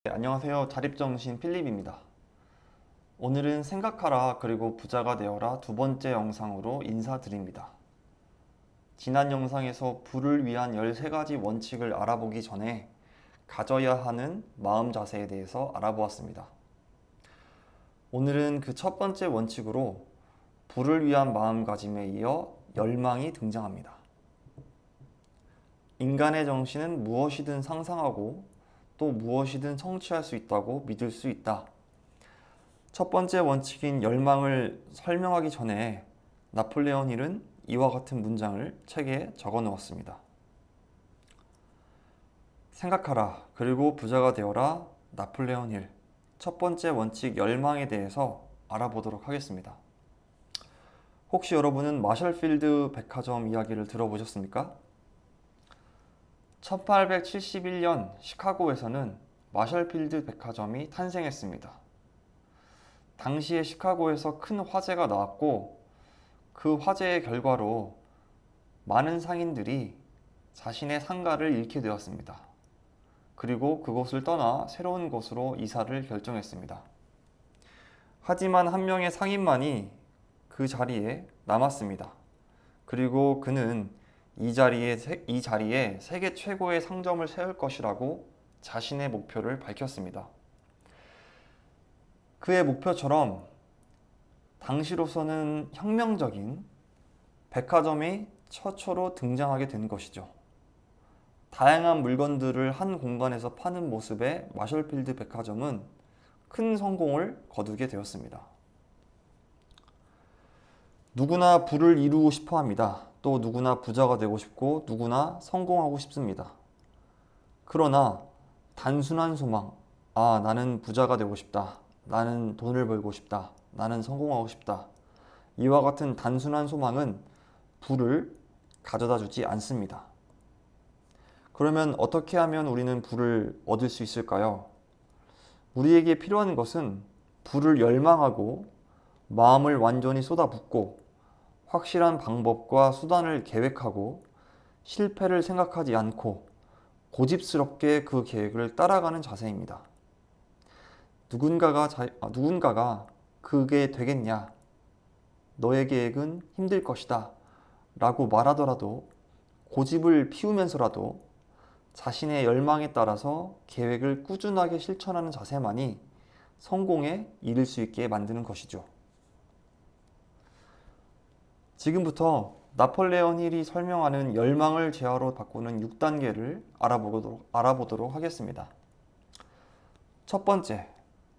네, 안녕하세요. 자립정신 필립입니다. 오늘은 생각하라 그리고 부자가 되어라 두 번째 영상으로 인사드립니다. 지난 영상에서 부를 위한 13가지 원칙을 알아보기 전에 가져야 하는 마음 자세에 대해서 알아보았습니다. 오늘은 그 첫 번째 원칙으로 부를 위한 마음가짐에 이어 열망이 등장합니다. 인간의 정신은 무엇이든 상상하고 또 무엇이든 성취할 수 있다고 믿을 수 있다. 첫 번째 원칙인 열망을 설명하기 전에 나폴레옹 힐은 이와 같은 문장을 책에 적어 놓았습니다. 생각하라 그리고 부자가 되어라 나폴레옹 힐. 첫 번째 원칙 열망에 대해서 알아보도록 하겠습니다. 혹시 여러분은 마셜필드 백화점 이야기를 들어보셨습니까? 1871년 시카고에서는 마셜필드 백화점이 탄생했습니다. 당시에 시카고에서 큰 화재가 나왔고 그 화재의 결과로 많은 상인들이 자신의 상가를 잃게 되었습니다. 그리고 그곳을 떠나 새로운 곳으로 이사를 결정했습니다. 하지만 한 명의 상인만이 그 자리에 남았습니다. 그리고 그는 이 자리에 세계 최고의 상점을 세울 것이라고 자신의 목표를 밝혔습니다. 그의 목표처럼 당시로서는 혁명적인 백화점이 최초로 등장하게 된 것이죠. 다양한 물건들을 한 공간에서 파는 모습의 마셜필드 백화점은 큰 성공을 거두게 되었습니다. 누구나 부를 이루고 싶어 합니다. 또 누구나 부자가 되고 싶고 누구나 성공하고 싶습니다. 그러나 단순한 소망, 나는 부자가 되고 싶다. 나는 돈을 벌고 싶다. 나는 성공하고 싶다. 이와 같은 단순한 소망은 부를 가져다 주지 않습니다. 그러면 어떻게 하면 우리는 부를 얻을 수 있을까요? 우리에게 필요한 것은 부를 열망하고 마음을 완전히 쏟아붓고 확실한 방법과 수단을 계획하고 실패를 생각하지 않고 고집스럽게 그 계획을 따라가는 자세입니다. 누군가가 그게 되겠냐? 너의 계획은 힘들 것이다. 라고 말하더라도 고집을 피우면서라도 자신의 열망에 따라서 계획을 꾸준하게 실천하는 자세만이 성공에 이를 수 있게 만드는 것이죠. 지금부터 나폴레옹 힐이 설명하는 열망을 재화로 바꾸는 6단계를 알아보도록 하겠습니다. 첫 번째,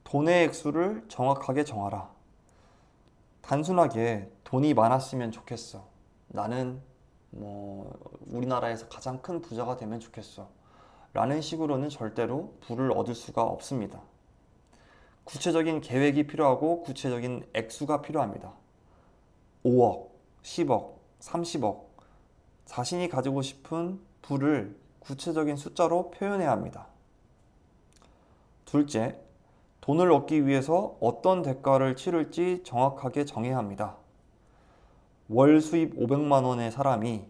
돈의 액수를 정확하게 정하라. 단순하게 돈이 많았으면 좋겠어. 나는 우리나라에서 가장 큰 부자가 되면 좋겠어. 라는 식으로는 절대로 부를 얻을 수가 없습니다. 구체적인 계획이 필요하고 구체적인 액수가 필요합니다. 5억, 10억, 30억. 자신이 가지고 싶은 부를 구체적인 숫자로 표현해야 합니다. 둘째, 돈을 얻기 위해서 어떤 대가를 치를지 정확하게 정해야 합니다. 월 수입 500만 원의 사람이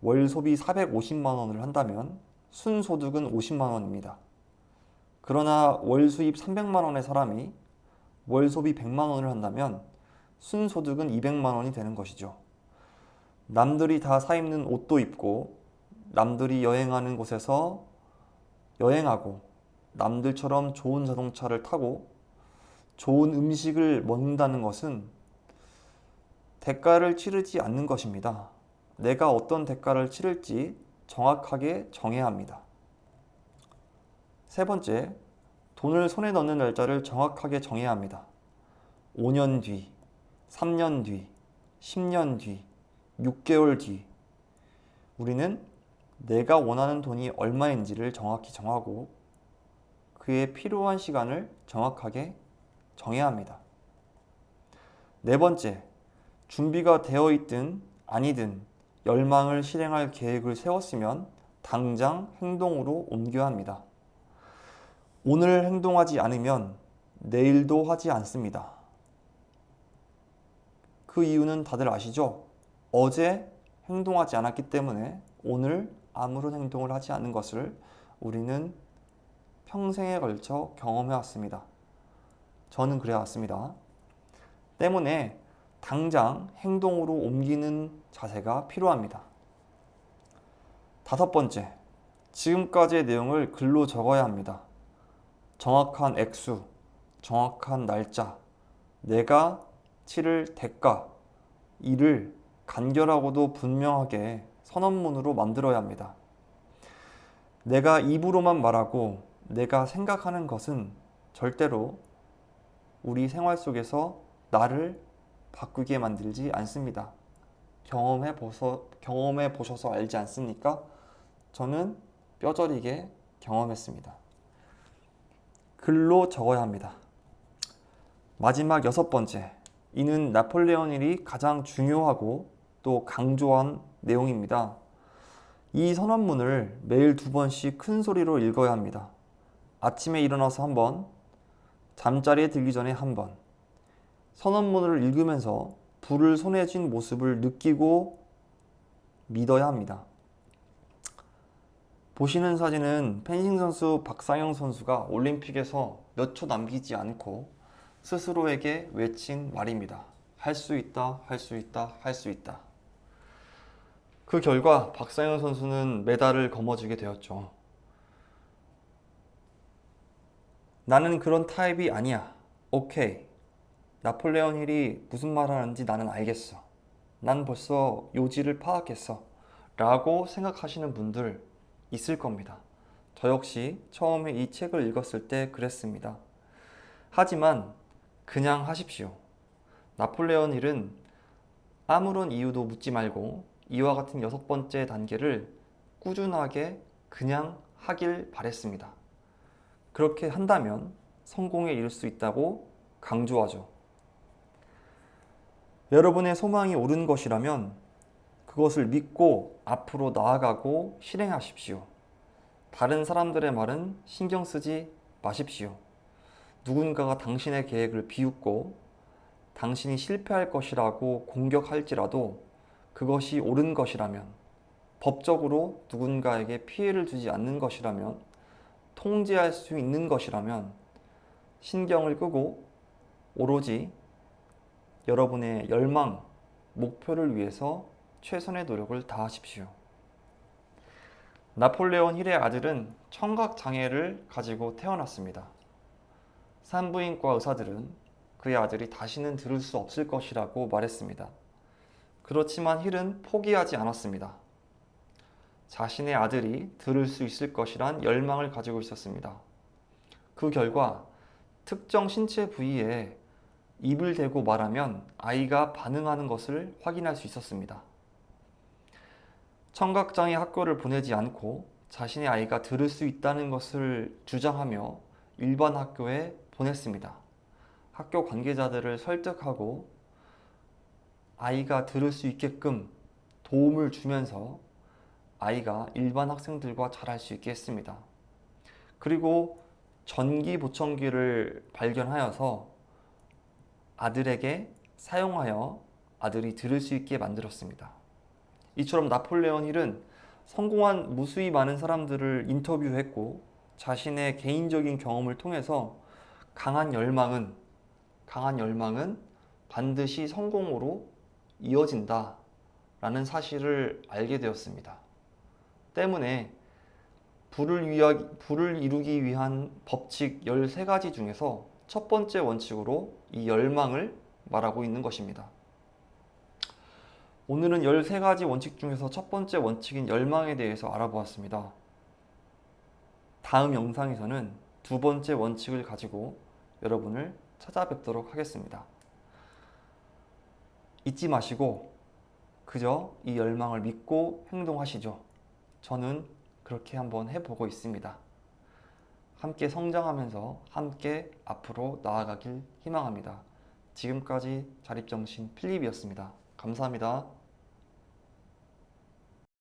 월 소비 450만 원을 한다면 순소득은 50만 원입니다. 그러나 월 수입 300만 원의 사람이 월 소비 100만 원을 한다면 순소득은 200만 원이 되는 것이죠. 남들이 다 사 입는 옷도 입고 남들이 여행하는 곳에서 여행하고 남들처럼 좋은 자동차를 타고 좋은 음식을 먹는다는 것은 대가를 치르지 않는 것입니다. 내가 어떤 대가를 치를지 정확하게 정해야 합니다. 세 번째, 돈을 손에 넣는 날짜를 정확하게 정해야 합니다. 5년 뒤, 3년 뒤, 10년 뒤, 6개월 뒤. 우리는 내가 원하는 돈이 얼마인지를 정확히 정하고 그에 필요한 시간을 정확하게 정해야 합니다. 네 번째, 준비가 되어 있든 아니든 열망을 실행할 계획을 세웠으면 당장 행동으로 옮겨야 합니다. 오늘 행동하지 않으면 내일도 하지 않습니다. 그 이유는 다들 아시죠? 어제 행동하지 않았기 때문에 오늘 아무런 행동을 하지 않는 것을 우리는 평생에 걸쳐 경험해 왔습니다. 저는 그래 왔습니다. 때문에 당장 행동으로 옮기는 자세가 필요합니다. 5번째, 지금까지의 내용을 글로 적어야 합니다. 정확한 액수, 정확한 날짜, 내가 치를 대가, 이를 간결하고도 분명하게 선언문으로 만들어야 합니다. 내가 입으로만 말하고 내가 생각하는 것은 절대로 우리 생활 속에서 나를 바꾸게 만들지 않습니다. 경험해 보셔서 알지 않습니까? 저는 뼈저리게 경험했습니다. 글로 적어야 합니다. 마지막 6번째, 이는 나폴레옹 힐이 가장 중요하고 또 강조한 내용입니다. 이 선언문을 매일 2번씩 큰 소리로 읽어야 합니다. 아침에 일어나서 1번, 잠자리에 들기 전에 1번. 선언문을 읽으면서 불을 손에 쥔 모습을 느끼고 믿어야 합니다. 보시는 사진은 펜싱 선수 박상영 선수가 올림픽에서 몇 초 남기지 않고 스스로에게 외친 말입니다. 할 수 있다, 할 수 있다, 할 수 있다. 그 결과 박상영 선수는 메달을 거머쥐게 되었죠. 나는 그런 타입이 아니야. 오케이. 나폴레옹 힐이 무슨 말 하는지 나는 알겠어. 난 벌써 요지를 파악했어. 라고 생각하시는 분들 있을 겁니다. 저 역시 처음에 이 책을 읽었을 때 그랬습니다. 하지만 그냥 하십시오. 나폴레옹 힐은 아무런 이유도 묻지 말고 이와 같은 6번째 단계를 꾸준하게 그냥 하길 바랬습니다. 그렇게 한다면 성공에 이를 수 있다고 강조하죠. 여러분의 소망이 옳은 것이라면 그것을 믿고 앞으로 나아가고 실행하십시오. 다른 사람들의 말은 신경 쓰지 마십시오. 누군가가 당신의 계획을 비웃고 당신이 실패할 것이라고 공격할지라도 그것이 옳은 것이라면, 법적으로 누군가에게 피해를 주지 않는 것이라면, 통제할 수 있는 것이라면 신경을 끄고 오로지 여러분의 열망, 목표를 위해서 최선의 노력을 다하십시오. 나폴레옹 힐의 아들은 청각장애를 가지고 태어났습니다. 산부인과 의사들은 그의 아들이 다시는 들을 수 없을 것이라고 말했습니다. 그렇지만 힐은 포기하지 않았습니다. 자신의 아들이 들을 수 있을 것이란 열망을 가지고 있었습니다. 그 결과 특정 신체 부위에 입을 대고 말하면 아이가 반응하는 것을 확인할 수 있었습니다. 청각장애 학교를 보내지 않고 자신의 아이가 들을 수 있다는 것을 주장하며 일반 학교에 보냈습니다. 학교 관계자들을 설득하고 아이가 들을 수 있게끔 도움을 주면서 아이가 일반 학생들과 잘할 수 있게 했습니다. 그리고 전기 보청기를 발견하여서 아들에게 사용하여 아들이 들을 수 있게 만들었습니다. 이처럼 나폴레옹 힐은 성공한 무수히 많은 사람들을 인터뷰했고 자신의 개인적인 경험을 통해서 강한 열망은 반드시 성공으로 이어진다 라는 사실을 알게 되었습니다. 때문에 부를 이루기 위한 법칙 13가지 중에서 첫 번째 원칙으로 이 열망을 말하고 있는 것입니다. 오늘은 13가지 원칙 중에서 첫 번째 원칙인 열망에 대해서 알아보았습니다. 다음 영상에서는 2번째 원칙을 가지고 여러분을 찾아뵙도록 하겠습니다. 잊지 마시고 그저 이 열망을 믿고 행동하시죠. 저는 그렇게 한번 해보고 있습니다. 함께 성장하면서 함께 앞으로 나아가길 희망합니다. 지금까지 자립정신 필립이었습니다. 감사합니다.